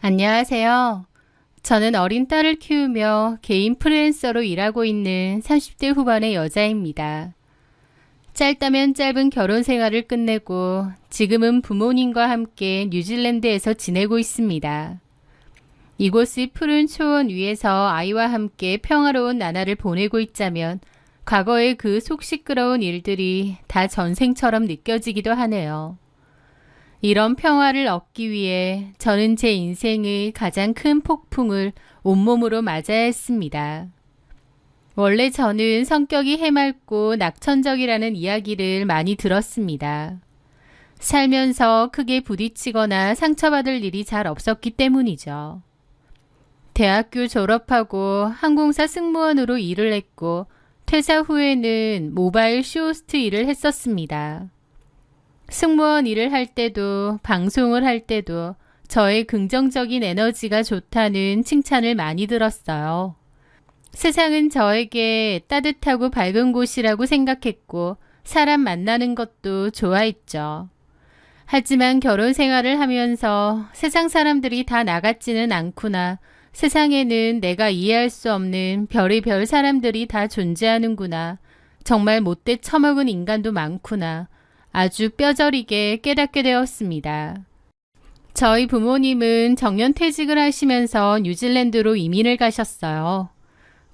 안녕하세요. 저는 어린 딸을 키우며 개인 프리랜서로 일하고 있는 30대 후반의 여자입니다. 짧다면 짧은 결혼 생활을 끝내고 지금은 부모님과 함께 뉴질랜드에서 지내고 있습니다. 이곳의 푸른 초원 위에서 아이와 함께 평화로운 나날을 보내고 있자면 과거의 그 속 시끄러운 일들이 다 전생처럼 느껴지기도 하네요. 이런 평화를 얻기 위해 저는 제 인생의 가장 큰 폭풍을 온몸으로 맞아야 했습니다. 원래 저는 성격이 해맑고 낙천적이라는 이야기를 많이 들었습니다. 살면서 크게 부딪히거나 상처받을 일이 잘 없었기 때문이죠. 대학교 졸업하고 항공사 승무원으로 일을 했고 퇴사 후에는 모바일 쇼호스트 일을 했었습니다. 승무원 일을 할 때도 방송을 할 때도 저의 긍정적인 에너지가 좋다는 칭찬을 많이 들었어요. 세상은 저에게 따뜻하고 밝은 곳이라고 생각했고 사람 만나는 것도 좋아했죠. 하지만 결혼 생활을 하면서 세상 사람들이 다 나 같지는 않구나. 세상에는 내가 이해할 수 없는 별의별 사람들이 다 존재하는구나. 정말 못돼 처먹은 인간도 많구나. 아주 뼈저리게 깨닫게 되었습니다. 저희 부모님은 정년퇴직을 하시면서 뉴질랜드로 이민을 가셨어요.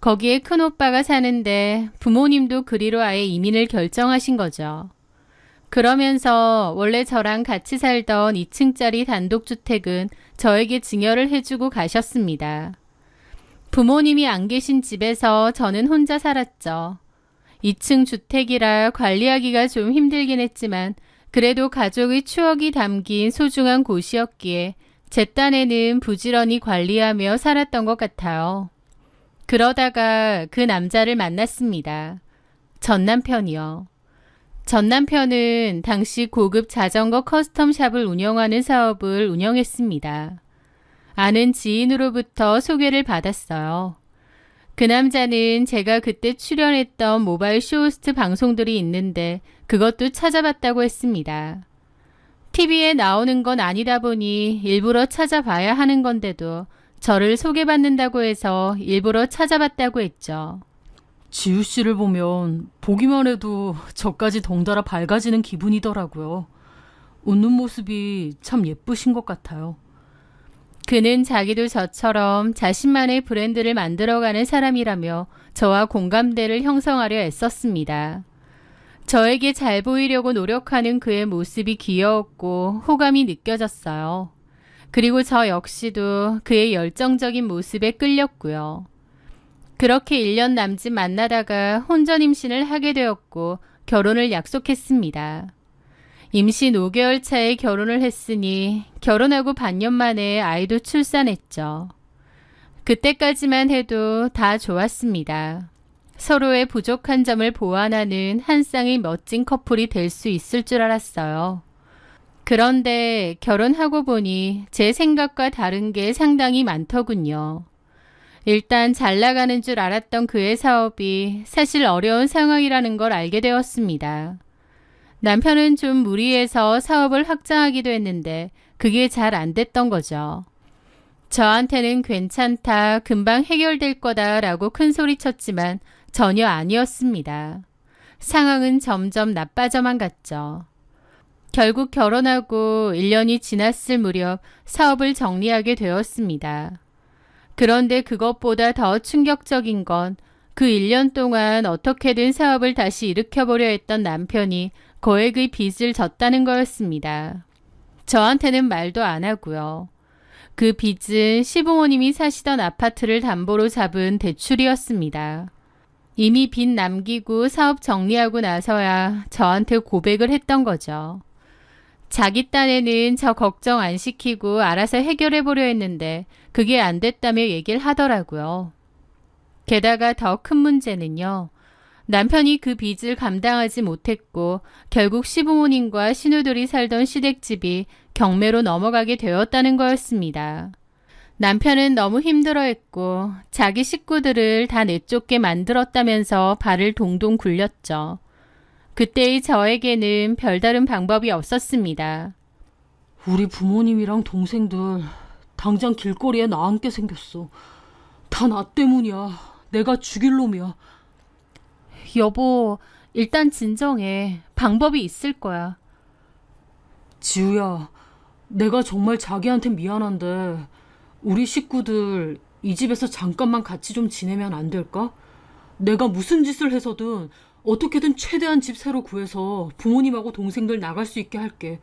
거기에 큰오빠가 사는데 부모님도 그리로 아예 이민을 결정하신 거죠. 그러면서 원래 저랑 같이 살던 2층짜리 단독주택은 저에게 증여를 해주고 가셨습니다. 부모님이 안 계신 집에서 저는 혼자 살았죠. 2층 주택이라 관리하기가 좀 힘들긴 했지만 그래도 가족의 추억이 담긴 소중한 곳이었기에 제 딴에는 부지런히 관리하며 살았던 것 같아요. 그러다가 그 남자를 만났습니다. 전 남편이요. 전 남편은 당시 고급 자전거 커스텀샵을 운영하는 사업을 운영했습니다. 아는 지인으로부터 소개를 받았어요. 그 남자는 제가 그때 출연했던 모바일 쇼호스트 방송들이 있는데 그것도 찾아봤다고 했습니다. TV에 나오는 건 아니다 보니 일부러 찾아봐야 하는 건데도 저를 소개받는다고 해서 일부러 찾아봤다고 했죠. 지우 씨를 보면 보기만 해도 저까지 덩달아 밝아지는 기분이더라고요. 웃는 모습이 참 예쁘신 것 같아요. 그는 자기도 저처럼 자신만의 브랜드를 만들어가는 사람이라며 저와 공감대를 형성하려 애썼습니다. 저에게 잘 보이려고 노력하는 그의 모습이 귀여웠고 호감이 느껴졌어요. 그리고 저 역시도 그의 열정적인 모습에 끌렸고요. 그렇게 1년 남짓 만나다가 혼전 임신을 하게 되었고 결혼을 약속했습니다. 임신 5개월 차에 결혼을 했으니 결혼하고 반년 만에 아이도 출산했죠. 그때까지만 해도 다 좋았습니다. 서로의 부족한 점을 보완하는 한 쌍의 멋진 커플이 될 수 있을 줄 알았어요. 그런데 결혼하고 보니 제 생각과 다른 게 상당히 많더군요. 일단 잘 나가는 줄 알았던 그의 사업이 사실 어려운 상황이라는 걸 알게 되었습니다. 남편은 좀 무리해서 사업을 확장하기도 했는데 그게 잘 안 됐던 거죠. 저한테는 괜찮다, 금방 해결될 거다 라고 큰 소리 쳤지만 전혀 아니었습니다. 상황은 점점 나빠져만 갔죠. 결국 결혼하고 1년이 지났을 무렵 사업을 정리하게 되었습니다. 그런데 그것보다 더 충격적인 건 그 1년 동안 어떻게든 사업을 다시 일으켜보려 했던 남편이 거액의 빚을 졌다는 거였습니다. 저한테는 말도 안 하고요. 그 빚은 시부모님이 사시던 아파트를 담보로 잡은 대출이었습니다. 이미 빚 남기고 사업 정리하고 나서야 저한테 고백을 했던 거죠. 자기 딴에는 저 걱정 안 시키고 알아서 해결해 보려 했는데 그게 안 됐다며 얘기를 하더라고요. 게다가 더 큰 문제는요. 남편이 그 빚을 감당하지 못했고 결국 시부모님과 신우들이 살던 시댁집이 경매로 넘어가게 되었다는 거였습니다. 남편은 너무 힘들어했고 자기 식구들을 다 내쫓게 만들었다면서 발을 동동 굴렸죠. 그때의 저에게는 별다른 방법이 없었습니다. 우리 부모님이랑 동생들 당장 길거리에 나 앉게 생겼어. 다 나 때문이야. 내가 죽일 놈이야. 여보, 일단 진정해. 방법이 있을 거야. 지우야, 내가 정말 자기한테 미안한데 우리 식구들 이 집에서 잠깐만 같이 좀 지내면 안 될까? 내가 무슨 짓을 해서든 어떻게든 최대한 집 새로 구해서 부모님하고 동생들 나갈 수 있게 할게.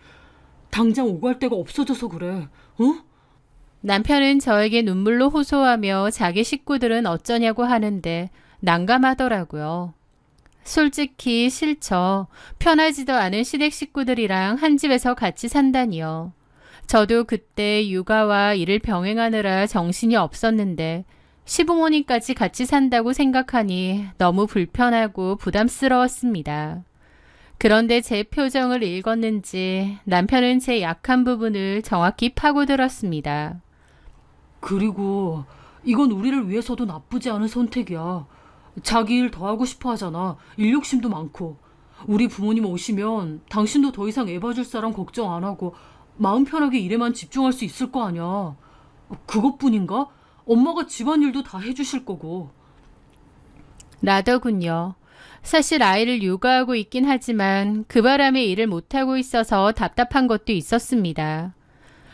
당장 오갈 데가 없어져서 그래. 어? 남편은 저에게 눈물로 호소하며 자기 식구들은 어쩌냐고 하는데 난감하더라고요. 솔직히 싫죠. 편하지도 않은 시댁 식구들이랑 한 집에서 같이 산다니요. 저도 그때 육아와 일을 병행하느라 정신이 없었는데 시부모님까지 같이 산다고 생각하니 너무 불편하고 부담스러웠습니다. 그런데 제 표정을 읽었는지 남편은 제 약한 부분을 정확히 파고들었습니다. 그리고 이건 우리를 위해서도 나쁘지 않은 선택이야. 자기 일 더 하고 싶어 하잖아. 일 욕심도 많고. 우리 부모님 오시면 당신도 더 이상 애 봐줄 사람 걱정 안 하고 마음 편하게 일에만 집중할 수 있을 거 아니야. 그것뿐인가? 엄마가 집안일도 다 해주실 거고. 라더군요. 사실 아이를 육아하고 있긴 하지만 그 바람에 일을 못하고 있어서 답답한 것도 있었습니다.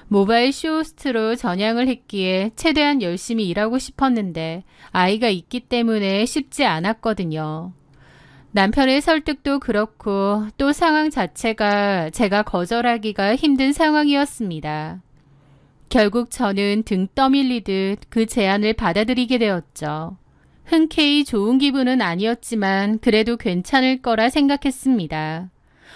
모바일 쇼호스트로 전향을 했기에 최대한 열심히 일하고 싶었는데 아이가 있기 때문에 쉽지 않았거든요. 남편의 설득도 그렇고 또 상황 자체가 제가 거절하기가 힘든 상황이었습니다. 결국 저는 등 떠밀리듯 그 제안을 받아들이게 되었죠. 흔쾌히 좋은 기분은 아니었지만 그래도 괜찮을 거라 생각했습니다.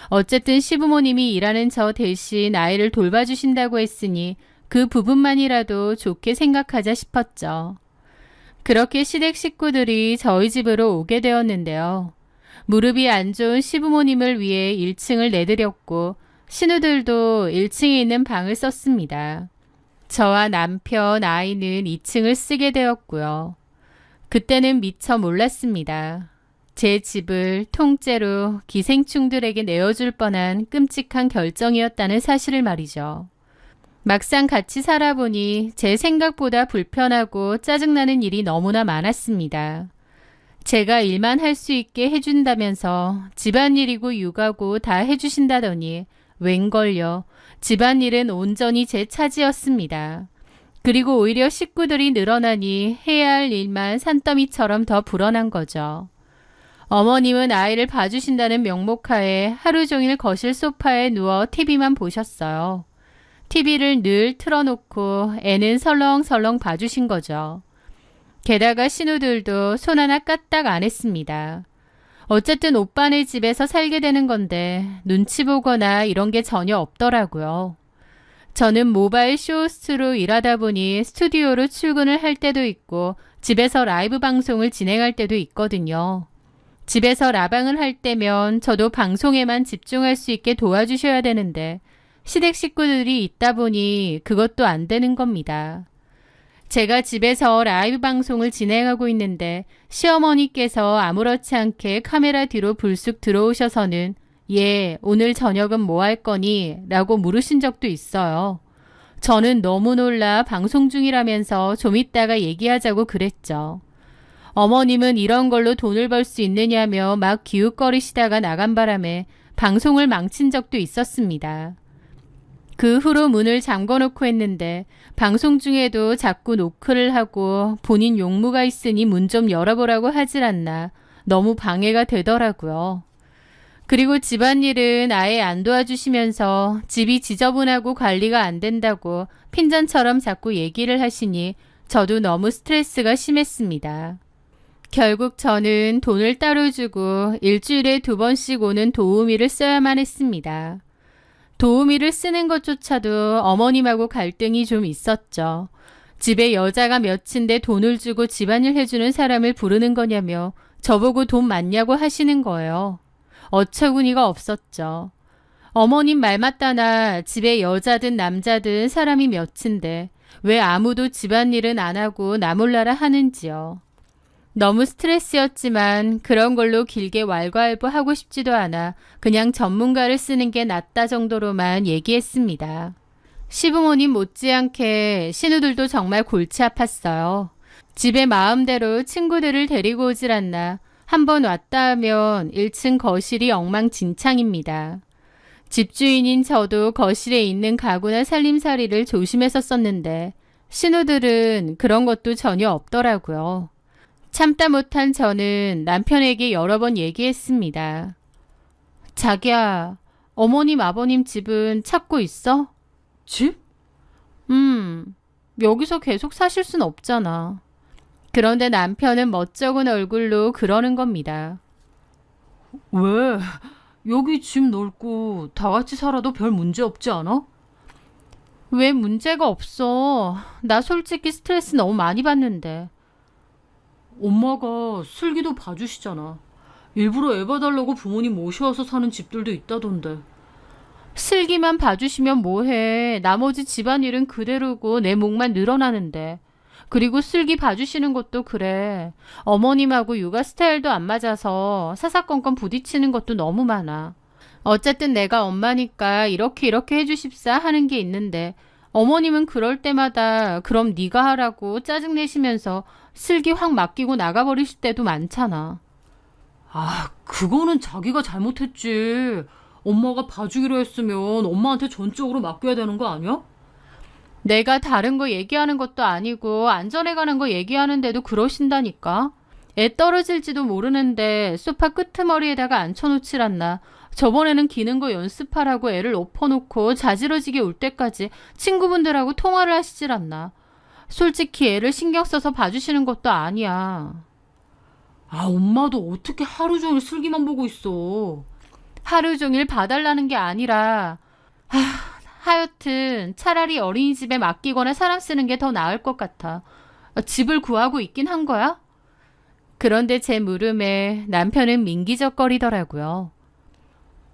어쨌든 시부모님이 일하는 저 대신 아이를 돌봐주신다고 했으니 그 부분만이라도 좋게 생각하자 싶었죠. 그렇게 시댁 식구들이 저희 집으로 오게 되었는데요. 무릎이 안 좋은 시부모님을 위해 1층을 내드렸고 신우들도 1층에 있는 방을 썼습니다. 저와 남편, 아이는 2층을 쓰게 되었고요. 그때는 미처 몰랐습니다. 제 집을 통째로 기생충들에게 내어줄 뻔한 끔찍한 결정이었다는 사실을 말이죠. 막상 같이 살아보니 제 생각보다 불편하고 짜증나는 일이 너무나 많았습니다. 제가 일만 할 수 있게 해준다면서 집안일이고 육아고 다 해주신다더니 웬걸요. 집안일은 온전히 제 차지였습니다. 그리고 오히려 식구들이 늘어나니 해야 할 일만 산더미처럼 더 불어난 거죠. 어머님은 아이를 봐주신다는 명목하에 하루 종일 거실 소파에 누워 TV만 보셨어요. TV를 늘 틀어놓고 애는 설렁설렁 봐주신 거죠. 게다가 신우들도 손 하나 까딱 안 했습니다. 어쨌든 오빠네 집에서 살게 되는 건데 눈치 보거나 이런 게 전혀 없더라고요. 저는 모바일 쇼호스트로 일하다 보니 스튜디오로 출근을 할 때도 있고 집에서 라이브 방송을 진행할 때도 있거든요. 집에서 라방을 할 때면 저도 방송에만 집중할 수 있게 도와주셔야 되는데 시댁 식구들이 있다 보니 그것도 안 되는 겁니다. 제가 집에서 라이브 방송을 진행하고 있는데 시어머니께서 아무렇지 않게 카메라 뒤로 불쑥 들어오셔서는 예, 오늘 저녁은 뭐 할 거니? 라고 물으신 적도 있어요. 저는 너무 놀라 방송 중이라면서 좀 이따가 얘기하자고 그랬죠. 어머님은 이런 걸로 돈을 벌 수 있느냐며 막 기웃거리시다가 나간 바람에 방송을 망친 적도 있었습니다. 그 후로 문을 잠궈놓고 했는데 방송 중에도 자꾸 노크를 하고 본인 용무가 있으니 문 좀 열어보라고 하질 않나 너무 방해가 되더라고요. 그리고 집안일은 아예 안 도와주시면서 집이 지저분하고 관리가 안 된다고 핀잔처럼 자꾸 얘기를 하시니 저도 너무 스트레스가 심했습니다. 결국 저는 돈을 따로 주고 일주일에 2번씩 오는 도우미를 써야만 했습니다. 도우미를 쓰는 것조차도 어머님하고 갈등이 좀 있었죠. 집에 여자가 몇인데 돈을 주고 집안일 해주는 사람을 부르는 거냐며 저보고 돈 많냐고 하시는 거예요. 어처구니가 없었죠. 어머님 말 맞다나 집에 여자든 남자든 사람이 몇인데 왜 아무도 집안일은 안 하고 나 몰라라 하는지요. 너무 스트레스였지만 그런 걸로 길게 왈가왈부하고 싶지도 않아 그냥 전문가를 쓰는 게 낫다 정도로만 얘기했습니다. 시부모님 못지않게 신우들도 정말 골치 아팠어요. 집에 마음대로 친구들을 데리고 오질 않나 한번 왔다 하면 1층 거실이 엉망진창입니다. 집주인인 저도 거실에 있는 가구나 살림살이를 조심했었었는데 신우들은 그런 것도 전혀 없더라고요. 참다 못한 저는 남편에게 여러 번 얘기했습니다. 자기야, 어머님 아버님 집은 찾고 있어? 집? 여기서 계속 사실 순 없잖아. 그런데 남편은 멋쩍은 얼굴로 그러는 겁니다. 왜? 여기 집 넓고 다 같이 살아도 별 문제 없지 않아? 왜 문제가 없어? 나 솔직히 스트레스 너무 많이 받는데. 엄마가 슬기도 봐주시잖아. 일부러 애 봐달라고 부모님 모셔와서 사는 집들도 있다던데. 슬기만 봐주시면 뭐해. 나머지 집안일은 그대로고 내 몫만 늘어나는데. 그리고 슬기 봐주시는 것도 그래. 어머님하고 육아 스타일도 안 맞아서 사사건건 부딪히는 것도 너무 많아. 어쨌든 내가 엄마니까 이렇게 해주십사 하는 게 있는데 어머님은 그럴 때마다 그럼 네가 하라고 짜증내시면서 슬기 확 맡기고 나가버리실 때도 많잖아. 아, 그거는 자기가 잘못했지. 엄마가 봐주기로 했으면 엄마한테 전적으로 맡겨야 되는 거 아니야? 내가 다른 거 얘기하는 것도 아니고 안전에 관한 거 얘기하는데도 그러신다니까. 애 떨어질지도 모르는데 소파 끄트머리에다가 앉혀놓질 않나. 저번에는 기는 거 연습하라고 애를 엎어놓고 자지러지게 울 때까지 친구분들하고 통화를 하시질 않나. 솔직히 애를 신경 써서 봐주시는 것도 아니야. 아, 엄마도 어떻게 하루 종일 슬기만 보고 있어. 하루 종일 봐달라는 게 아니라 하여튼 차라리 어린이집에 맡기거나 사람 쓰는 게 더 나을 것 같아. 집을 구하고 있긴 한 거야? 그런데 제 물음에 남편은 민기적거리더라고요.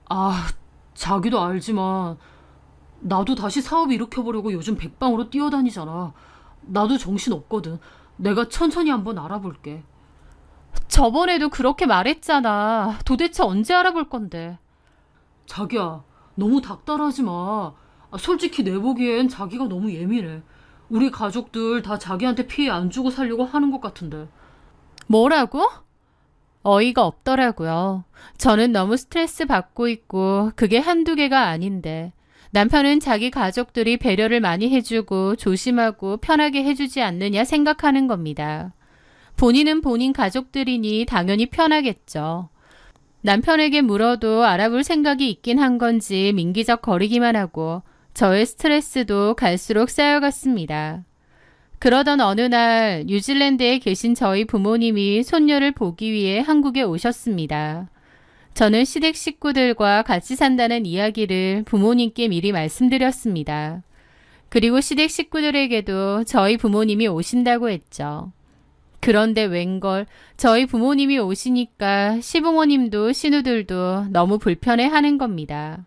아, 자기도 알지만 나도 다시 사업 일으켜보려고 요즘 백방으로 뛰어다니잖아. 나도 정신 없거든. 내가 천천히 한번 알아볼게. 저번에도 그렇게 말했잖아. 도대체 언제 알아볼 건데. 자기야, 너무 닥달하지 마. 아, 솔직히 내 보기엔 자기가 너무 예민해. 우리 가족들 다 자기한테 피해 안 주고 살려고 하는 것 같은데. 뭐라고? 어이가 없더라고요. 저는 너무 스트레스 받고 있고 그게 한두 개가 아닌데 남편은 자기 가족들이 배려를 많이 해주고 조심하고 편하게 해주지 않느냐 생각하는 겁니다. 본인은 본인 가족들이니 당연히 편하겠죠. 남편에게 물어도 알아볼 생각이 있긴 한 건지 민기적 거리기만 하고 저의 스트레스도 갈수록 쌓여갔습니다. 그러던 어느 날 뉴질랜드에 계신 저희 부모님이 손녀를 보기 위해 한국에 오셨습니다. 저는 시댁 식구들과 같이 산다는 이야기를 부모님께 미리 말씀드렸습니다. 그리고 시댁 식구들에게도 저희 부모님이 오신다고 했죠. 그런데 웬걸 저희 부모님이 오시니까 시부모님도 신우들도 너무 불편해하는 겁니다.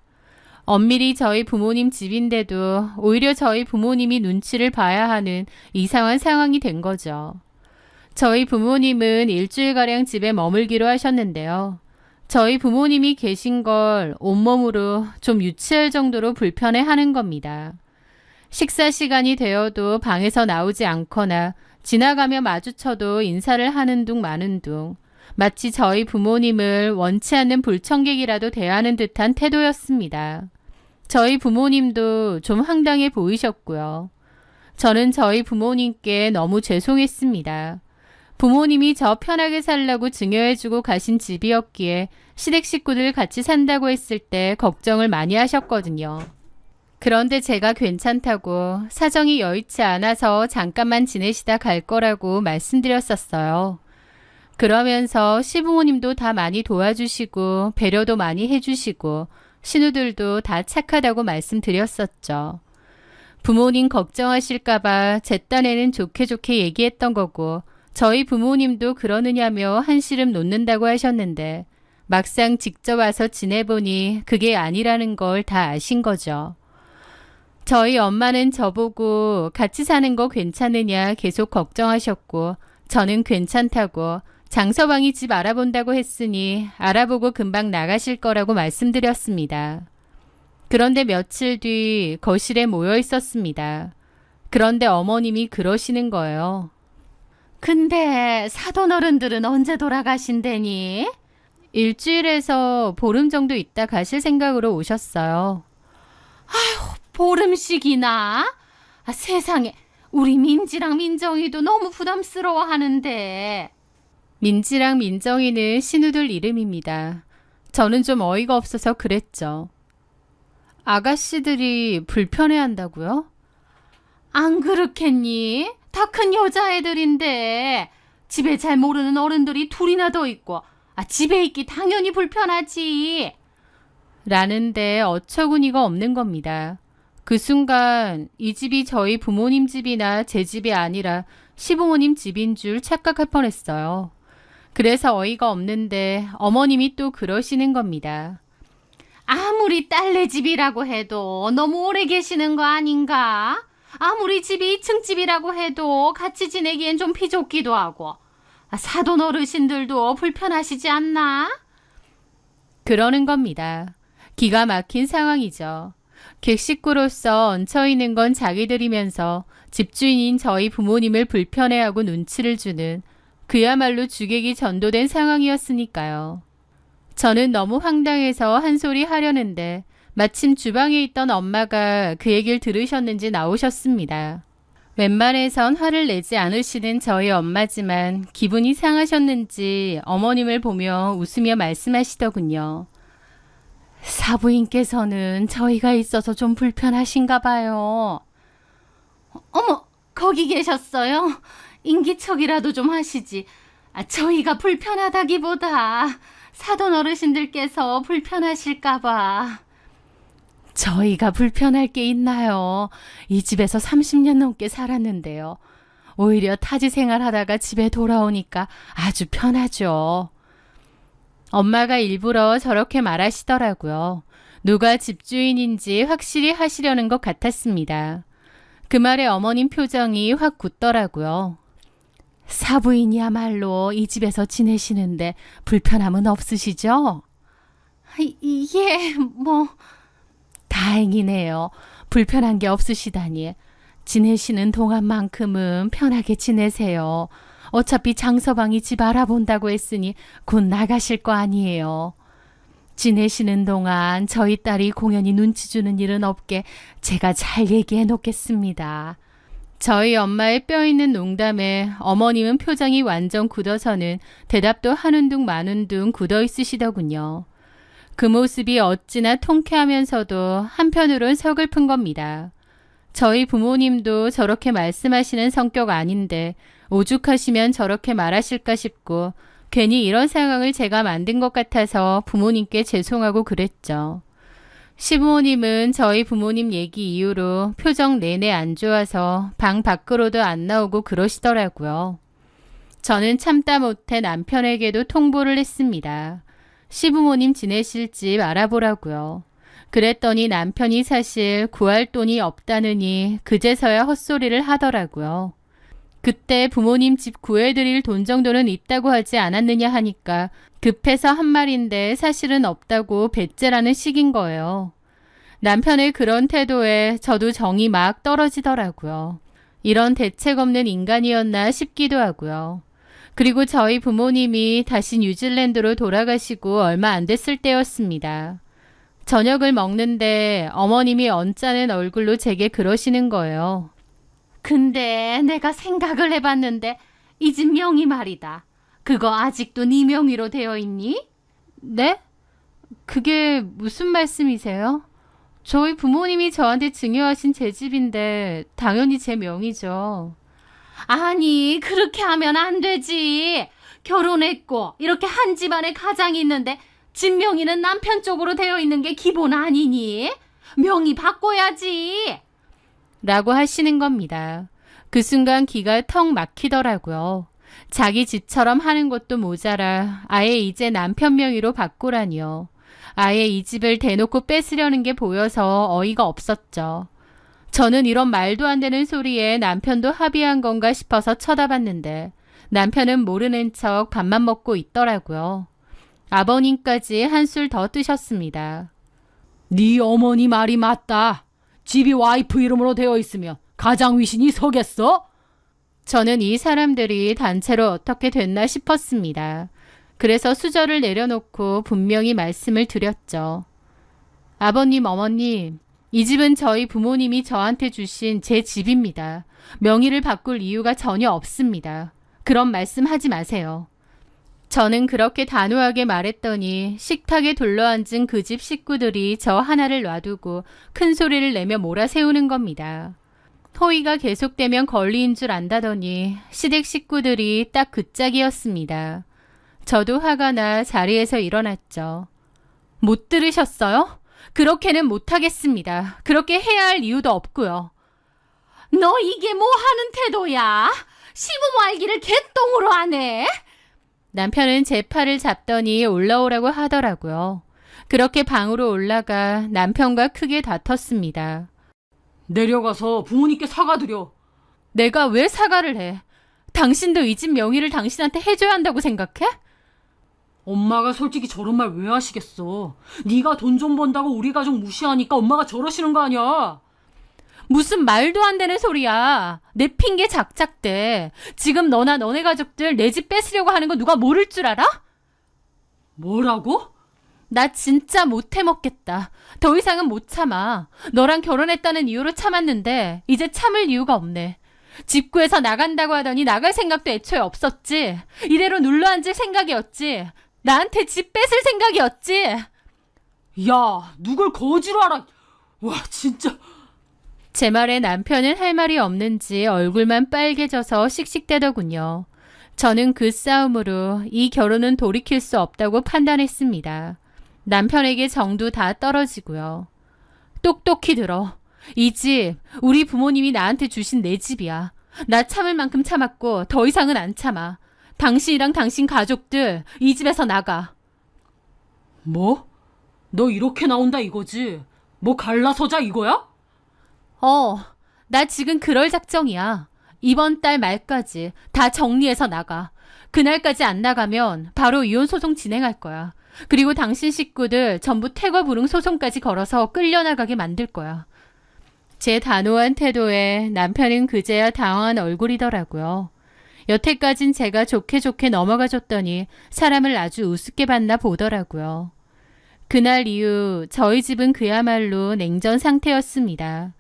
엄밀히 저희 부모님 집인데도 오히려 저희 부모님이 눈치를 봐야 하는 이상한 상황이 된 거죠. 저희 부모님은 일주일가량 집에 머물기로 하셨는데요. 저희 부모님이 계신 걸 온몸으로 좀 유치할 정도로 불편해하는 겁니다. 식사 시간이 되어도 방에서 나오지 않거나 지나가며 마주쳐도 인사를 하는 둥 마는 둥 마치 저희 부모님을 원치 않는 불청객이라도 대하는 듯한 태도였습니다. 저희 부모님도 좀 황당해 보이셨고요. 저는 저희 부모님께 너무 죄송했습니다. 부모님이 저 편하게 살라고 증여해주고 가신 집이었기에 시댁 식구들 같이 산다고 했을 때 걱정을 많이 하셨거든요. 그런데 제가 괜찮다고 사정이 여의치 않아서 잠깐만 지내시다 갈 거라고 말씀드렸었어요. 그러면서 시부모님도 다 많이 도와주시고 배려도 많이 해주시고 신우들도 다 착하다고 말씀드렸었죠. 부모님 걱정하실까봐 제 딴에는 좋게 얘기했던 거고 저희 부모님도 그러느냐며 한시름 놓는다고 하셨는데 막상 직접 와서 지내보니 그게 아니라는 걸 다 아신 거죠. 저희 엄마는 저보고 같이 사는 거 괜찮으냐 계속 걱정하셨고 저는 괜찮다고 장서방이 집 알아본다고 했으니 알아보고 금방 나가실 거라고 말씀드렸습니다. 그런데 며칠 뒤 거실에 모여 있었습니다. 그런데 어머님이 그러시는 거예요. 근데 사돈 어른들은 언제 돌아가신대니? 일주일에서 보름 정도 있다 가실 생각으로 오셨어요. 보름씩이나? 세상에, 우리 민지랑 민정이도 너무 부담스러워 하는데. 민지랑 민정이는 신우들 이름입니다. 저는 좀 어이가 없어서 그랬죠. 아가씨들이 불편해한다고요? 안 그렇겠니? 다 큰 여자애들인데 집에 잘 모르는 어른들이 둘이나 더 있고 집에 있기 당연히 불편하지. 라는데 어처구니가 없는 겁니다. 그 순간 이 집이 저희 부모님 집이나 제 집이 아니라 시부모님 집인 줄 착각할 뻔했어요. 그래서 어이가 없는데 어머님이 또 그러시는 겁니다. 아무리 딸네 집이라고 해도 너무 오래 계시는 거 아닌가? 아무리 집이 2층 집이라고 해도 같이 지내기엔 좀 피좁기도 하고 사돈 어르신들도 불편하시지 않나? 그러는 겁니다. 기가 막힌 상황이죠. 객식구로서 얹혀있는 건 자기들이면서 집주인인 저희 부모님을 불편해하고 눈치를 주는 그야말로 주객이 전도된 상황이었으니까요. 저는 너무 황당해서 한 소리 하려는데 마침 주방에 있던 엄마가 그 얘기를 들으셨는지 나오셨습니다. 웬만해선 화를 내지 않으시는 저희 엄마지만 기분이 상하셨는지 어머님을 보며 웃으며 말씀하시더군요. 사부인께서는 저희가 있어서 좀 불편하신가 봐요. 어머, 거기 계셨어요? 인기척이라도 좀 하시지. 저희가 불편하다기보다 사돈 어르신들께서 불편하실까 봐. 저희가 불편할 게 있나요? 이 집에서 30년 넘게 살았는데요. 오히려 타지 생활하다가 집에 돌아오니까 아주 편하죠. 엄마가 일부러 저렇게 말하시더라고요. 누가 집주인인지 확실히 하시려는 것 같았습니다. 그 말에 어머님 표정이 확 굳더라고요. 사부인이야말로 이 집에서 지내시는데 불편함은 없으시죠? 예, 다행이네요. 불편한 게 없으시다니. 지내시는 동안만큼은 편하게 지내세요. 어차피 장서방이 집 알아본다고 했으니 곧 나가실 거 아니에요. 지내시는 동안 저희 딸이 공연히 눈치 주는 일은 없게 제가 잘 얘기해 놓겠습니다. 저희 엄마의 뼈 있는 농담에 어머님은 표정이 완전 굳어서는 대답도 하는 둥 마는 둥 굳어 있으시더군요. 그 모습이 어찌나 통쾌하면서도 한편으론 서글픈 겁니다. 저희 부모님도 저렇게 말씀하시는 성격 아닌데 오죽하시면 저렇게 말하실까 싶고 괜히 이런 상황을 제가 만든 것 같아서 부모님께 죄송하고 그랬죠. 시부모님은 저희 부모님 얘기 이후로 표정 내내 안 좋아서 방 밖으로도 안 나오고 그러시더라고요. 저는 참다 못해 남편에게도 통보를 했습니다. 시부모님 지내실 집 알아보라고요. 그랬더니 남편이 사실 구할 돈이 없다느니 그제서야 헛소리를 하더라고요. 그때 부모님 집 구해드릴 돈 정도는 있다고 하지 않았느냐 하니까 급해서 한 말인데 사실은 없다고 배째라는 식인 거예요. 남편의 그런 태도에 저도 정이 막 떨어지더라고요. 이런 대책 없는 인간이었나 싶기도 하고요. 그리고 저희 부모님이 다시 뉴질랜드로 돌아가시고 얼마 안 됐을 때였습니다. 저녁을 먹는데 어머님이 언짢은 얼굴로 제게 그러시는 거예요. 근데 내가 생각을 해봤는데 이 집 명의 말이다. 그거 아직도 네 명의로 되어 있니? 네? 그게 무슨 말씀이세요? 저희 부모님이 저한테 증여하신 제 집인데 당연히 제 명의죠. 아니, 그렇게 하면 안 되지. 결혼했고 이렇게 한 집안에 가장이 있는데 집 명의는 남편 쪽으로 되어 있는 게 기본 아니니? 명의 바꿔야지. 라고 하시는 겁니다. 그 순간 기가 턱 막히더라고요. 자기 집처럼 하는 것도 모자라 아예 이제 남편 명의로 바꾸라니요. 아예 이 집을 대놓고 뺏으려는 게 보여서 어이가 없었죠. 저는 이런 말도 안 되는 소리에 남편도 합의한 건가 싶어서 쳐다봤는데 남편은 모르는 척 밥만 먹고 있더라고요. 아버님까지 한술 더 뜨셨습니다. 네 어머니 말이 맞다. 집이 와이프 이름으로 되어 있으면 가장 위신이 서겠어? 저는 이 사람들이 단체로 어떻게 됐나 싶었습니다. 그래서 수저를 내려놓고 분명히 말씀을 드렸죠. 아버님, 어머님, 이 집은 저희 부모님이 저한테 주신 제 집입니다. 명의를 바꿀 이유가 전혀 없습니다. 그런 말씀 하지 마세요. 저는 그렇게 단호하게 말했더니 식탁에 둘러앉은 그 집 식구들이 저 하나를 놔두고 큰 소리를 내며 몰아세우는 겁니다. 호의가 계속되면 권리인 줄 안다더니 시댁 식구들이 딱 그 짝이었습니다. 저도 화가 나 자리에서 일어났죠. 못 들으셨어요? 그렇게는 못하겠습니다. 그렇게 해야 할 이유도 없고요. 너 이게 뭐 하는 태도야? 시부모 알기를 개똥으로 하네? 남편은 제 팔을 잡더니 올라오라고 하더라고요. 그렇게 방으로 올라가 남편과 크게 다퉜습니다. 내려가서 부모님께 사과드려. 내가 왜 사과를 해? 당신도 이 집 명의를 당신한테 해줘야 한다고 생각해? 엄마가 솔직히 저런 말 왜 하시겠어. 네가 돈 좀 번다고 우리 가족 무시하니까 엄마가 저러시는 거 아니야. 무슨 말도 안 되는 소리야. 내 핑계 작작대. 지금 너나 너네 가족들 내 집 뺏으려고 하는 거 누가 모를 줄 알아? 뭐라고? 나 진짜 못 해먹겠다. 더 이상은 못 참아. 너랑 결혼했다는 이유로 참았는데 이제 참을 이유가 없네. 집 구해서 나간다고 하더니 나갈 생각도 애초에 없었지. 이대로 눌러앉을 생각이었지. 나한테 집 뺏을 생각이었지. 야, 누굴 거지로 알아. 와, 진짜. 제 말에 남편은 할 말이 없는지 얼굴만 빨개져서 씩씩대더군요. 저는 그 싸움으로 이 결혼은 돌이킬 수 없다고 판단했습니다. 남편에게 정도 다 떨어지고요. 똑똑히 들어. 이 집, 우리 부모님이 나한테 주신 내 집이야. 나 참을 만큼 참았고 더 이상은 안 참아. 당신이랑 당신 가족들 이 집에서 나가. 뭐? 너 이렇게 나온다 이거지? 뭐 갈라서자 이거야? 나 지금 그럴 작정이야. 이번 달 말까지 다 정리해서 나가. 그날까지 안 나가면 바로 이혼 소송 진행할 거야. 그리고 당신 식구들 전부 퇴거 불응 소송까지 걸어서 끌려나가게 만들 거야. 제 단호한 태도에 남편은 그제야 당황한 얼굴이더라고요. 여태까진 제가 좋게 넘어가 줬더니 사람을 아주 우습게 봤나 보더라고요. 그날 이후 저희 집은 그야말로 냉전 상태였습니다.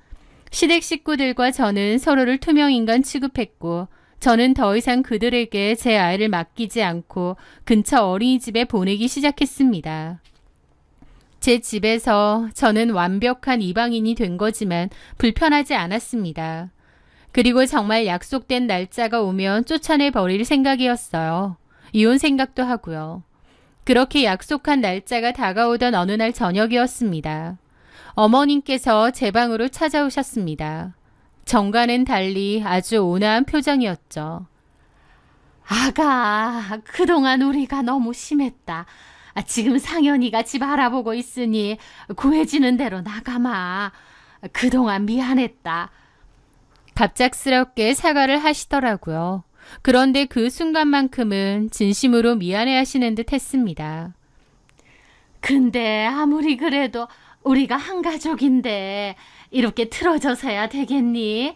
시댁 식구들과 저는 서로를 투명인간 취급했고 저는 더 이상 그들에게 제 아이를 맡기지 않고 근처 어린이집에 보내기 시작했습니다. 제 집에서 저는 완벽한 이방인이 된 거지만 불편하지 않았습니다. 그리고 정말 약속된 날짜가 오면 쫓아내 버릴 생각이었어요. 이혼 생각도 하고요. 그렇게 약속한 날짜가 다가오던 어느 날 저녁이었습니다. 어머님께서 제 방으로 찾아오셨습니다. 정과는 달리 아주 온화한 표정이었죠. 아가, 그동안 우리가 너무 심했다. 지금 상현이가 집 알아보고 있으니 구해지는 대로 나가마. 그동안 미안했다. 갑작스럽게 사과를 하시더라고요. 그런데 그 순간만큼은 진심으로 미안해 하시는 듯 했습니다. 근데 아무리 그래도 우리가 한 가족인데 이렇게 틀어져서야 되겠니?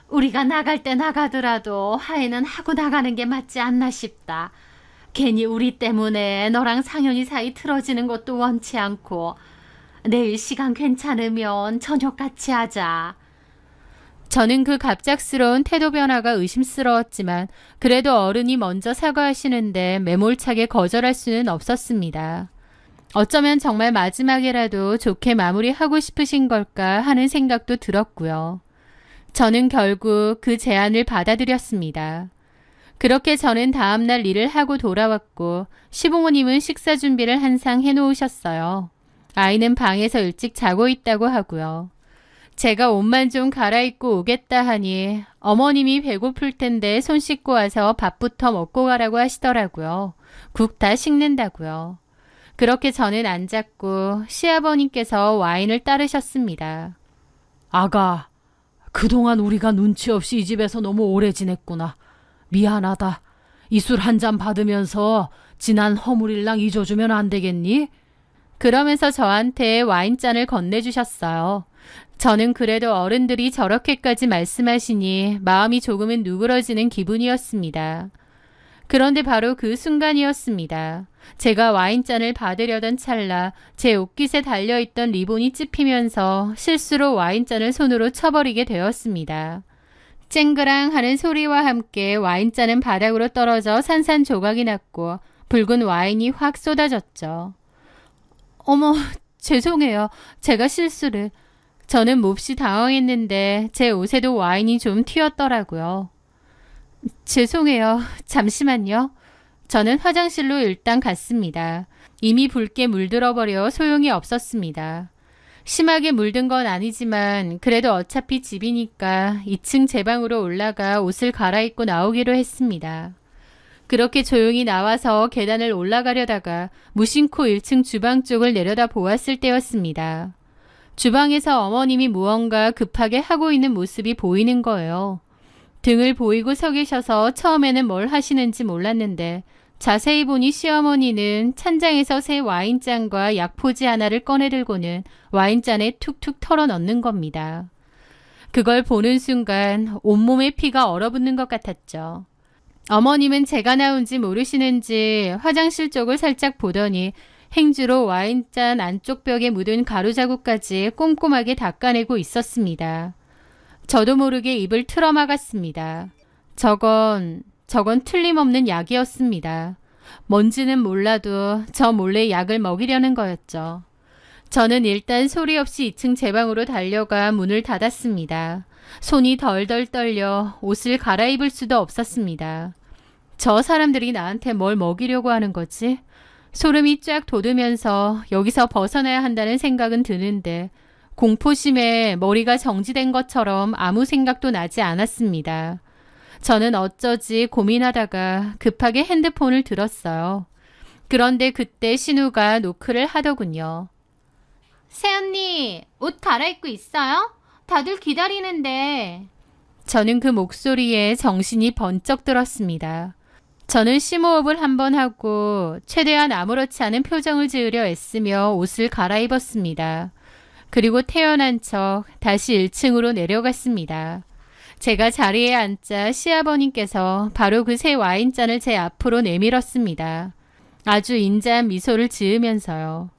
우리가 나갈 때 나가더라도 화해는 하고 나가는 게 맞지 않나 싶다. 괜히 우리 때문에 너랑 상현이 사이 틀어지는 것도 원치 않고 내일 시간 괜찮으면 저녁 같이 하자. 저는 그 갑작스러운 태도 변화가 의심스러웠지만 그래도 어른이 먼저 사과하시는데 매몰차게 거절할 수는 없었습니다. 어쩌면 정말 마지막이라도 좋게 마무리하고 싶으신 걸까 하는 생각도 들었고요. 저는 결국 그 제안을 받아들였습니다. 그렇게 저는 다음날 일을 하고 돌아왔고 시부모님은 식사 준비를 한상 해놓으셨어요. 아이는 방에서 일찍 자고 있다고 하고요. 제가 옷만 좀 갈아입고 오겠다 하니 어머님이 배고플 텐데 손 씻고 와서 밥부터 먹고 가라고 하시더라고요. 국 다 식는다고요. 그렇게 저는 앉았고 시아버님께서 와인을 따르셨습니다. 아가, 그동안 우리가 눈치 없이 이 집에서 너무 오래 지냈구나. 미안하다. 이 술 한 잔 받으면서 지난 허물일랑 잊어주면 안 되겠니? 그러면서 저한테 와인잔을 건네주셨어요. 저는 그래도 어른들이 저렇게까지 말씀하시니 마음이 조금은 누그러지는 기분이었습니다. 그런데 바로 그 순간이었습니다. 제가 와인잔을 받으려던 찰나 제 옷깃에 달려있던 리본이 찝히면서 실수로 와인잔을 손으로 쳐버리게 되었습니다. 쨍그랑 하는 소리와 함께 와인잔은 바닥으로 떨어져 산산조각이 났고 붉은 와인이 확 쏟아졌죠. 어머, 죄송해요. 제가 실수를. 저는 몹시 당황했는데 제 옷에도 와인이 좀 튀었더라고요. 죄송해요. 잠시만요. 저는 화장실로 일단 갔습니다. 이미 붉게 물들어버려 소용이 없었습니다. 심하게 물든 건 아니지만 그래도 어차피 집이니까 2층 제 방으로 올라가 옷을 갈아입고 나오기로 했습니다. 그렇게 조용히 나와서 계단을 올라가려다가 무심코 1층 주방 쪽을 내려다 보았을 때였습니다. 주방에서 어머님이 무언가 급하게 하고 있는 모습이 보이는 거예요. 등을 보이고 서 계셔서 처음에는 뭘 하시는지 몰랐는데 자세히 보니 시어머니는 찬장에서 새 와인잔과 약포지 하나를 꺼내 들고는 와인잔에 툭툭 털어 넣는 겁니다. 그걸 보는 순간 온몸에 피가 얼어붙는 것 같았죠. 어머님은 제가 나온지 모르시는지 화장실 쪽을 살짝 보더니 행주로 와인잔 안쪽 벽에 묻은 가루자국까지 꼼꼼하게 닦아내고 있었습니다. 저도 모르게 입을 틀어막았습니다. 저건 틀림없는 약이었습니다. 뭔지는 몰라도 저 몰래 약을 먹이려는 거였죠. 저는 일단 소리 없이 2층 제 방으로 달려가 문을 닫았습니다. 손이 덜덜 떨려 옷을 갈아입을 수도 없었습니다. 저 사람들이 나한테 뭘 먹이려고 하는 거지? 소름이 쫙 돋으면서 여기서 벗어나야 한다는 생각은 드는데 공포심에 머리가 정지된 것처럼 아무 생각도 나지 않았습니다. 저는 어쩌지 고민하다가 급하게 핸드폰을 들었어요. 그런데 그때 신우가 노크를 하더군요. 새언니, 옷 갈아입고 있어요? 다들 기다리는데. 저는 그 목소리에 정신이 번쩍 들었습니다. 저는 심호흡을 한번 하고 최대한 아무렇지 않은 표정을 지으려 애쓰며 옷을 갈아입었습니다. 그리고 태어난 척 다시 1층으로 내려갔습니다. 제가 자리에 앉자 시아버님께서 바로 그 새 와인잔을 제 앞으로 내밀었습니다. 아주 인자한 미소를 지으면서요.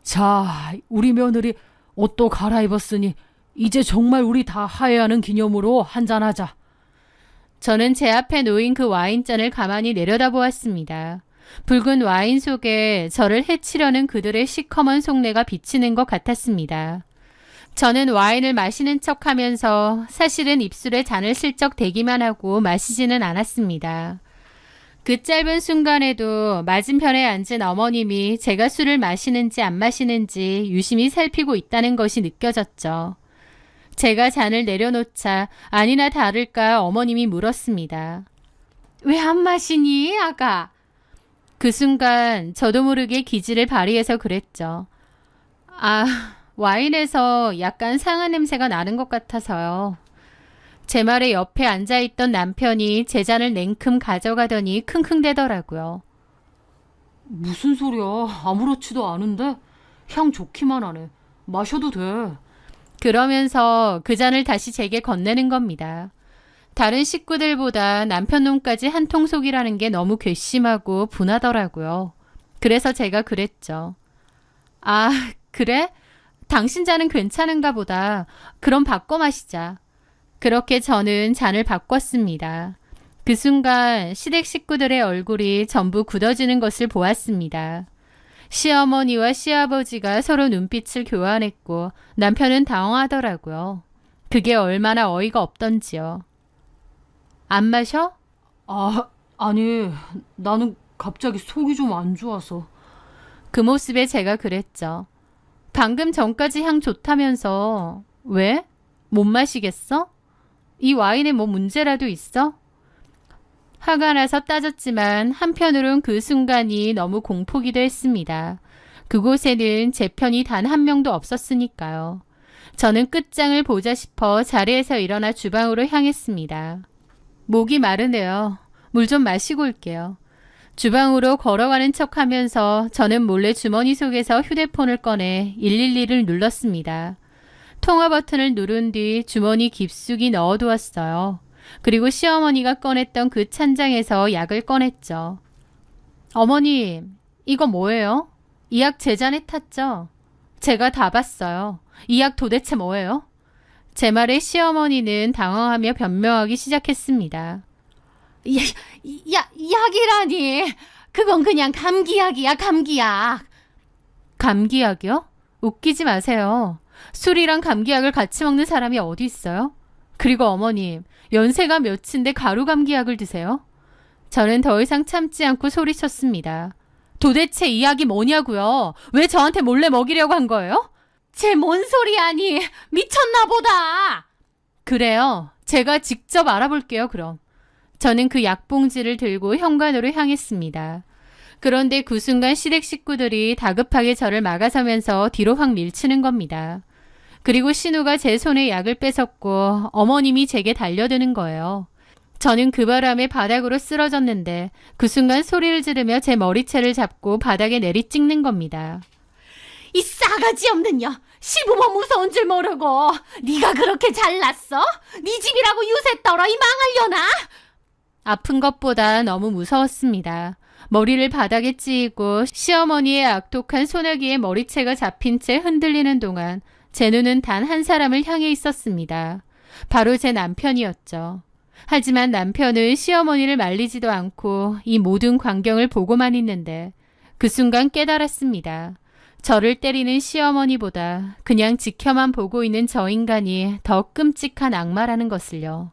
자, 우리 며느리 옷도 갈아입었으니 이제 정말 우리 다 화해하는 기념으로 한잔하자. 저는 제 앞에 놓인 그 와인잔을 가만히 내려다보았습니다. 붉은 와인 속에 저를 해치려는 그들의 시커먼 속내가 비치는 것 같았습니다. 저는 와인을 마시는 척하면서 사실은 입술에 잔을 슬쩍 대기만 하고 마시지는 않았습니다. 그 짧은 순간에도 맞은편에 앉은 어머님이 제가 술을 마시는지 안 마시는지 유심히 살피고 있다는 것이 느껴졌죠. 제가 잔을 내려놓자 아니나 다를까 어머님이 물었습니다. 왜 안 마시니, 아가? 그 순간 저도 모르게 기지를 발휘해서 그랬죠. 와인에서 약간 상한 냄새가 나는 것 같아서요. 제 말에 옆에 앉아있던 남편이 제 잔을 냉큼 가져가더니 킁킁대더라고요. 무슨 소리야? 아무렇지도 않은데? 향 좋기만 하네. 마셔도 돼. 그러면서 그 잔을 다시 제게 건네는 겁니다. 다른 식구들보다 남편 놈까지 한통속이라는 게 너무 괘씸하고 분하더라고요. 그래서 제가 그랬죠. 그래? 당신 잔은 괜찮은가 보다. 그럼 바꿔 마시자. 그렇게 저는 잔을 바꿨습니다. 그 순간 시댁 식구들의 얼굴이 전부 굳어지는 것을 보았습니다. 시어머니와 시아버지가 서로 눈빛을 교환했고 남편은 당황하더라고요. 그게 얼마나 어이가 없던지요. 안 마셔? 아니, 나는 갑자기 속이 좀 안 좋아서. 그 모습에 제가 그랬죠. 방금 전까지 향 좋다면서 왜? 못 마시겠어? 이 와인에 뭐 문제라도 있어? 화가 나서 따졌지만 한편으론 그 순간이 너무 공포기도 했습니다. 그곳에는 제 편이 단 한 명도 없었으니까요. 저는 끝장을 보자 싶어 자리에서 일어나 주방으로 향했습니다. 목이 마르네요. 물 좀 마시고 올게요. 주방으로 걸어가는 척 하면서 저는 몰래 주머니 속에서 휴대폰을 꺼내 112를 눌렀습니다. 통화 버튼을 누른 뒤 주머니 깊숙이 넣어두었어요. 그리고 시어머니가 꺼냈던 그 찬장에서 약을 꺼냈죠. 어머님, 이거 뭐예요? 이 약 제 잔에 탔죠? 제가 다 봤어요. 이 약 도대체 뭐예요? 제 말에 시어머니는 당황하며 변명하기 시작했습니다. 약이라니. 그건 그냥 감기약이야, 감기약. 감기약이요? 웃기지 마세요. 술이랑 감기약을 같이 먹는 사람이 어디 있어요? 그리고 어머님, 연세가 몇인데 가루 감기약을 드세요? 저는 더 이상 참지 않고 소리쳤습니다. 도대체 이 약이 뭐냐고요? 왜 저한테 몰래 먹이려고 한 거예요? 쟤 뭔 소리야니? 미쳤나 보다. 그래요. 제가 직접 알아볼게요, 그럼. 저는 그 약봉지를 들고 현관으로 향했습니다. 그런데 그 순간 시댁 식구들이 다급하게 저를 막아서면서 뒤로 확 밀치는 겁니다. 그리고 신우가 제 손에 약을 뺏었고 어머님이 제게 달려드는 거예요. 저는 그 바람에 바닥으로 쓰러졌는데 그 순간 소리를 지르며 제 머리채를 잡고 바닥에 내리 찍는 겁니다. 이 싸가지 없는 년! 시부모 무서운 줄 모르고 네가 그렇게 잘났어? 네 집이라고 유세 떨어 이 망하려나? 아픈 것보다 너무 무서웠습니다. 머리를 바닥에 찌이고 시어머니의 악독한 소나기에 머리채가 잡힌 채 흔들리는 동안 제 눈은 단 한 사람을 향해 있었습니다. 바로 제 남편이었죠. 하지만 남편은 시어머니를 말리지도 않고 이 모든 광경을 보고만 있는데 그 순간 깨달았습니다. 저를 때리는 시어머니보다 그냥 지켜만 보고 있는 저 인간이 더 끔찍한 악마라는 것을요.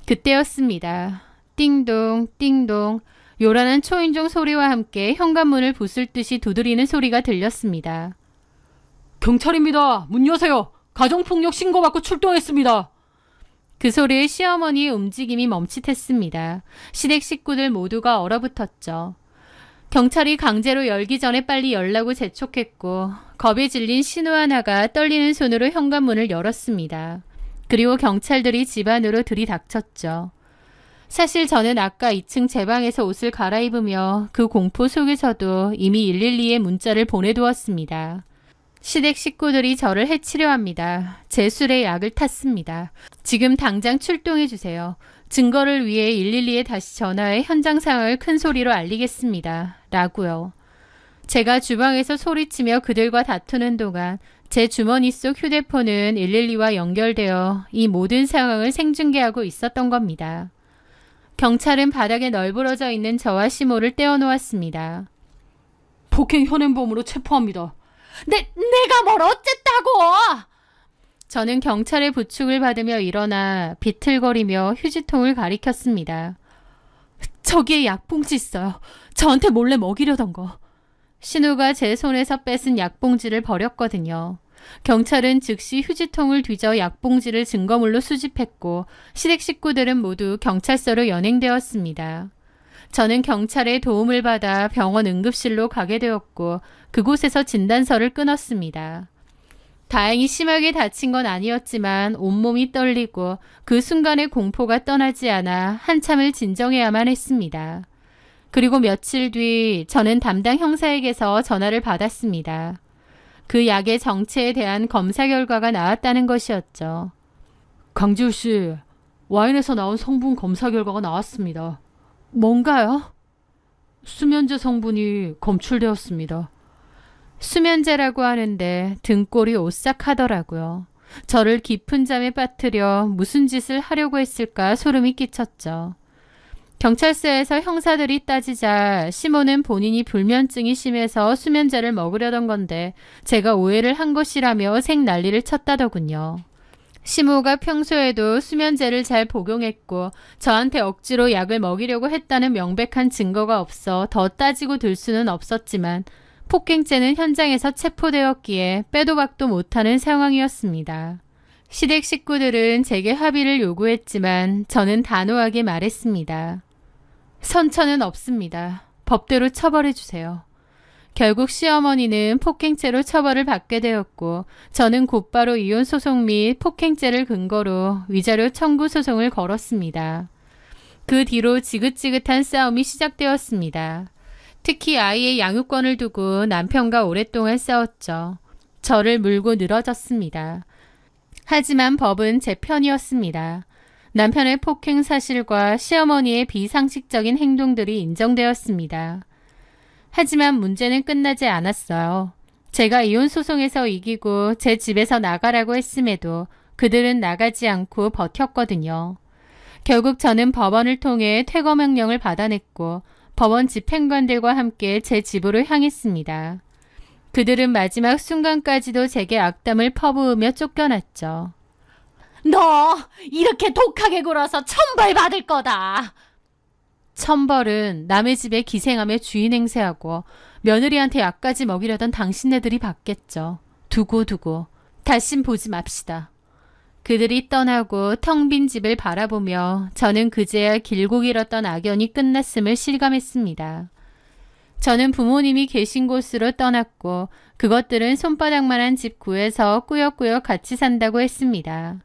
그때였습니다. 띵동 띵동 요란한 초인종 소리와 함께 현관문을 부술 듯이 두드리는 소리가 들렸습니다. 경찰입니다. 문 여세요. 가정폭력 신고받고 출동했습니다. 그 소리에 시어머니의 움직임이 멈칫했습니다. 시댁 식구들 모두가 얼어붙었죠. 경찰이 강제로 열기 전에 빨리 열라고 재촉했고 겁에 질린 신우 하나가 떨리는 손으로 현관문을 열었습니다. 그리고 경찰들이 집 안으로 들이닥쳤죠. 사실 저는 아까 2층 제 방에서 옷을 갈아입으며 그 공포 속에서도 이미 112에 문자를 보내두었습니다. 시댁 식구들이 저를 해치려 합니다. 제 술에 약을 탔습니다. 지금 당장 출동해 주세요. 증거를 위해 112에 다시 전화해 현장 상황을 큰 소리로 알리겠습니다. 라고요. 제가 주방에서 소리치며 그들과 다투는 동안 제 주머니 속 휴대폰은 112와 연결되어 이 모든 상황을 생중계하고 있었던 겁니다. 경찰은 바닥에 널브러져 있는 저와 시모를 떼어놓았습니다. 폭행 현행범으로 체포합니다. 내가 뭘 어쨌다고! 저는 경찰의 부축을 받으며 일어나 비틀거리며 휴지통을 가리켰습니다. 저기에 약봉지 있어요. 저한테 몰래 먹이려던 거. 신우가 제 손에서 뺏은 약봉지를 버렸거든요. 경찰은 즉시 휴지통을 뒤져 약봉지를 증거물로 수집했고 시댁 식구들은 모두 경찰서로 연행되었습니다. 저는 경찰의 도움을 받아 병원 응급실로 가게 되었고 그곳에서 진단서를 끊었습니다. 다행히 심하게 다친 건 아니었지만 온몸이 떨리고 그 순간의 공포가 떠나지 않아 한참을 진정해야만 했습니다. 그리고 며칠 뒤 저는 담당 형사에게서 전화를 받았습니다. 그 약의 정체에 대한 검사 결과가 나왔다는 것이었죠. 강지우 씨, 와인에서 나온 성분 검사 결과가 나왔습니다. 뭔가요? 수면제 성분이 검출되었습니다. 수면제라고 하는데 등골이 오싹하더라고요. 저를 깊은 잠에 빠뜨려 무슨 짓을 하려고 했을까 소름이 끼쳤죠. 경찰서에서 형사들이 따지자 시모는 본인이 불면증이 심해서 수면제를 먹으려던 건데 제가 오해를 한 것이라며 생난리를 쳤다더군요. 시모가 평소에도 수면제를 잘 복용했고 저한테 억지로 약을 먹이려고 했다는 명백한 증거가 없어 더 따지고 들 수는 없었지만 폭행죄는 현장에서 체포되었기에 빼도 박도 못하는 상황이었습니다. 시댁 식구들은 제게 합의를 요구했지만 저는 단호하게 말했습니다. 선처는 없습니다. 법대로 처벌해 주세요. 결국 시어머니는 폭행죄로 처벌을 받게 되었고 저는 곧바로 이혼 소송 및 폭행죄를 근거로 위자료 청구 소송을 걸었습니다. 그 뒤로 지긋지긋한 싸움이 시작되었습니다. 특히 아이의 양육권을 두고 남편과 오랫동안 싸웠죠. 저를 물고 늘어졌습니다. 하지만 법은 제 편이었습니다. 남편의 폭행 사실과 시어머니의 비상식적인 행동들이 인정되었습니다. 하지만 문제는 끝나지 않았어요. 제가 이혼 소송에서 이기고 제 집에서 나가라고 했음에도 그들은 나가지 않고 버텼거든요. 결국 저는 법원을 통해 퇴거 명령을 받아냈고 법원 집행관들과 함께 제 집으로 향했습니다. 그들은 마지막 순간까지도 제게 악담을 퍼부으며 쫓겨났죠. 너 이렇게 독하게 굴어서 천벌 받을 거다. 천벌은 남의 집에 기생하며 주인 행세하고 며느리한테 약까지 먹이려던 당신네들이 받겠죠. 두고두고 다신 보지 맙시다. 그들이 떠나고 텅 빈 집을 바라보며 저는 그제야 길고 길었던 악연이 끝났음을 실감했습니다. 저는 부모님이 계신 곳으로 떠났고 그것들은 손바닥만한 집 구해서 꾸역꾸역 같이 산다고 했습니다.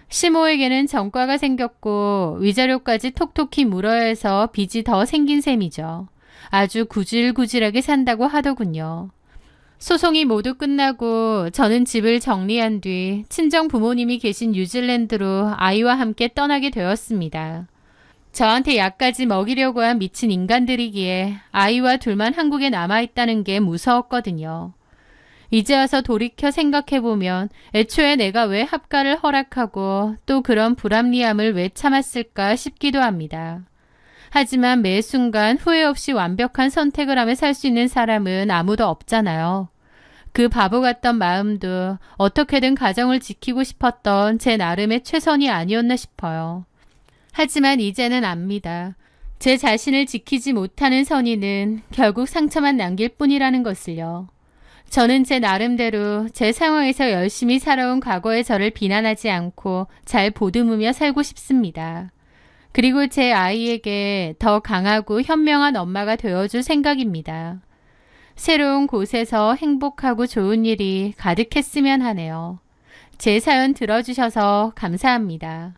시모에게는 전과가 생겼고 위자료까지 톡톡히 물어야 해서 빚이 더 생긴 셈이죠. 아주 구질구질하게 산다고 하더군요. 소송이 모두 끝나고 저는 집을 정리한 뒤 친정 부모님이 계신 뉴질랜드로 아이와 함께 떠나게 되었습니다. 저한테 약까지 먹이려고 한 미친 인간들이기에 아이와 둘만 한국에 남아있다는 게 무서웠거든요. 이제 와서 돌이켜 생각해보면 애초에 내가 왜 합가를 허락하고 또 그런 불합리함을 왜 참았을까 싶기도 합니다. 하지만 매 순간 후회 없이 완벽한 선택을 하며 살 수 있는 사람은 아무도 없잖아요. 그 바보 같던 마음도 어떻게든 가정을 지키고 싶었던 제 나름의 최선이 아니었나 싶어요. 하지만 이제는 압니다. 제 자신을 지키지 못하는 선의는 결국 상처만 남길 뿐이라는 것을요. 저는 제 나름대로 제 상황에서 열심히 살아온 과거의 저를 비난하지 않고 잘 보듬으며 살고 싶습니다. 그리고 제 아이에게 더 강하고 현명한 엄마가 되어줄 생각입니다. 새로운 곳에서 행복하고 좋은 일이 가득했으면 하네요. 제 사연 들어주셔서 감사합니다.